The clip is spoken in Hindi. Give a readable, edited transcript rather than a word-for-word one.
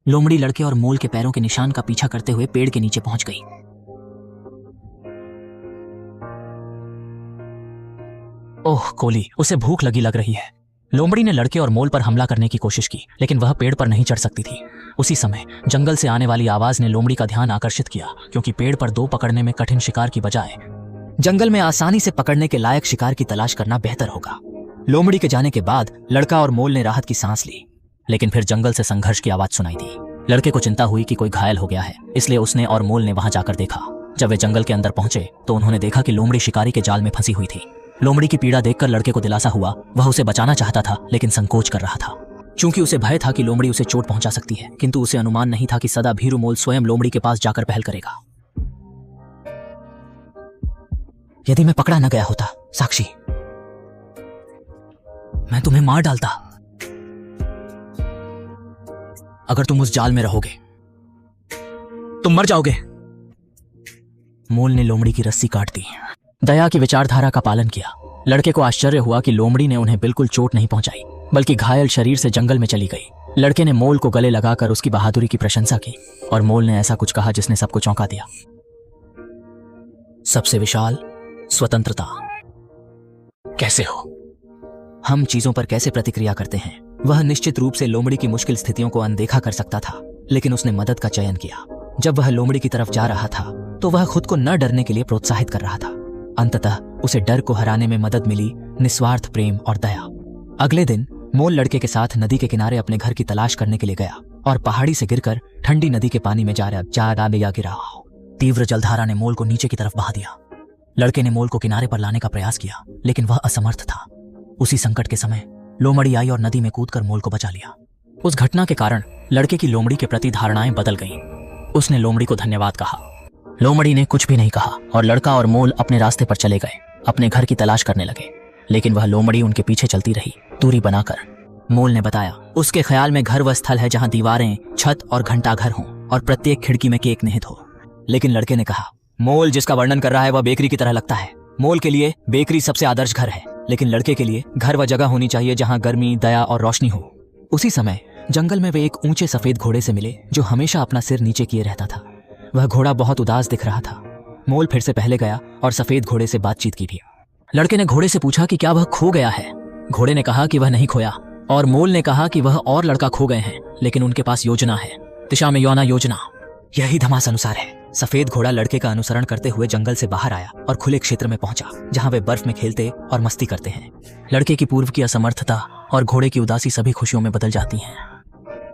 लोमड़ी लड़के और मोल के पैरों के निशान का पीछा करते हुए पेड़ के नीचे पहुंच गई। ओह कोली, उसे भूख लग रही है। लोमड़ी ने लड़के और मोल पर हमला करने की कोशिश की, लेकिन वह पेड़ पर नहीं चढ़ सकती थी। उसी समय जंगल से आने वाली आवाज ने लोमड़ी का ध्यान आकर्षित किया, क्योंकि पेड़ पर दो पकड़ने में कठिन शिकार की बजाय जंगल में आसानी से पकड़ने के लायक शिकार की तलाश करना बेहतर होगा। लोमड़ी के जाने के बाद लड़का और मोल ने राहत की सांस ली, लेकिन फिर जंगल से संघर्ष की आवाज सुनाई दी। लड़के को चिंता हुई कि कोई घायल हो गया है, इसलिए उसने और मोल ने वहां जाकर देखा। जब वे जंगल के अंदर पहुंचे तो उन्होंने देखा कि लोमड़ी शिकारी के जाल में फंसी हुई थी। लोमड़ी की पीड़ा देखकर लड़के को दिलासा हुआ। वह उसे बचाना चाहता था, लेकिन संकोच कर रहा था, क्योंकि उसे भय था कि लोमड़ी उसे चोट पहुंचा सकती है। किंतु उसे अनुमान नहीं था कि सदा भीरू मोल स्वयं लोमड़ी के पास जाकर पहल करेगा। यदि मैं पकड़ा न गया होता साक्षी, मैं तुम्हें मार डालता। अगर तुम उस जाल में रहोगे तुम मर जाओगे। मोल ने लोमड़ी की रस्सी काट दी। दया की विचारधारा का पालन किया। लड़के को आश्चर्य हुआ कि लोमड़ी ने उन्हें बिल्कुल चोट नहीं पहुंचाई, बल्कि घायल शरीर से जंगल में चली गई। लड़के ने मोल को गले लगाकर उसकी बहादुरी की प्रशंसा की, और मोल ने ऐसा कुछ कहा जिसने सबको चौंका दिया। सबसे विशाल स्वतंत्रता। कैसे हो? हम चीजों पर कैसे प्रतिक्रिया करते हैं। वह निश्चित रूप से लोमड़ी की मुश्किल स्थितियों को अनदेखा कर सकता था, लेकिन उसने मदद का चयन किया। जब वह लोमड़ी की तरफ जा रहा था तो वह खुद को न डरने के लिए प्रोत्साहित कर रहा था। अंततः उसे डर को हराने में मदद मिली निस्वार्थ प्रेम और दया। अगले दिन मोल लड़के के साथ नदी के किनारे अपने घर की तलाश करने के लिए गया, और पहाड़ी से गिरकर ठंडी नदी के पानी में जा गिरा। तीव्र जलधारा ने मोल को नीचे की तरफ बहा दिया। लड़के ने मोल को किनारे पर लाने का प्रयास किया, लेकिन वह असमर्थ था। उसी संकट के समय लोमड़ी आई और नदी में कूदकर मोल को बचा लिया। उस घटना के कारण लड़के की लोमड़ी के प्रति धारणाएं बदल गईं। उसने लोमड़ी को धन्यवाद कहा। लोमड़ी ने कुछ भी नहीं कहा, और लड़का और मोल अपने रास्ते पर चले गए, अपने घर की तलाश करने लगे। लेकिन वह लोमड़ी उनके पीछे चलती रही, दूरी बनाकर। मोल ने बताया, उसके ख्याल में घर वह स्थल है जहां दीवारें, छत और घंटाघर हों, और प्रत्येक खिड़की में केक निहित हो। लेकिन लड़के ने कहा, मोल जिसका वर्णन कर रहा है वह बेकरी की तरह लगता है। मोल के लिए बेकरी सबसे आदर्श घर है, लेकिन लड़के के लिए घर वह जगह होनी चाहिए जहां गर्मी, दया और रोशनी हो। उसी समय जंगल में वे एक ऊंचे सफेद घोड़े से मिले, जो हमेशा अपना सिर नीचे किए रहता था। वह घोड़ा बहुत उदास दिख रहा था। मोल फिर से पहले गया और सफेद घोड़े से बातचीत की भी। लड़के ने घोड़े से पूछा कि क्या वह खो गया है। घोड़े ने कहा कि वह नहीं खोया, और मोल ने कहा कि वह और लड़का खो गए हैं, लेकिन उनके पास योजना है, दिशा में योना योजना। यही धमास अनुसार है। सफेद घोड़ा लड़के का अनुसरण करते हुए जंगल से बाहर आया और खुले क्षेत्र में पहुंचा, जहां वे बर्फ में खेलते और मस्ती करते हैं। लड़के की पूर्व की असमर्थता और घोड़े की उदासी सभी खुशियों में बदल जाती हैं।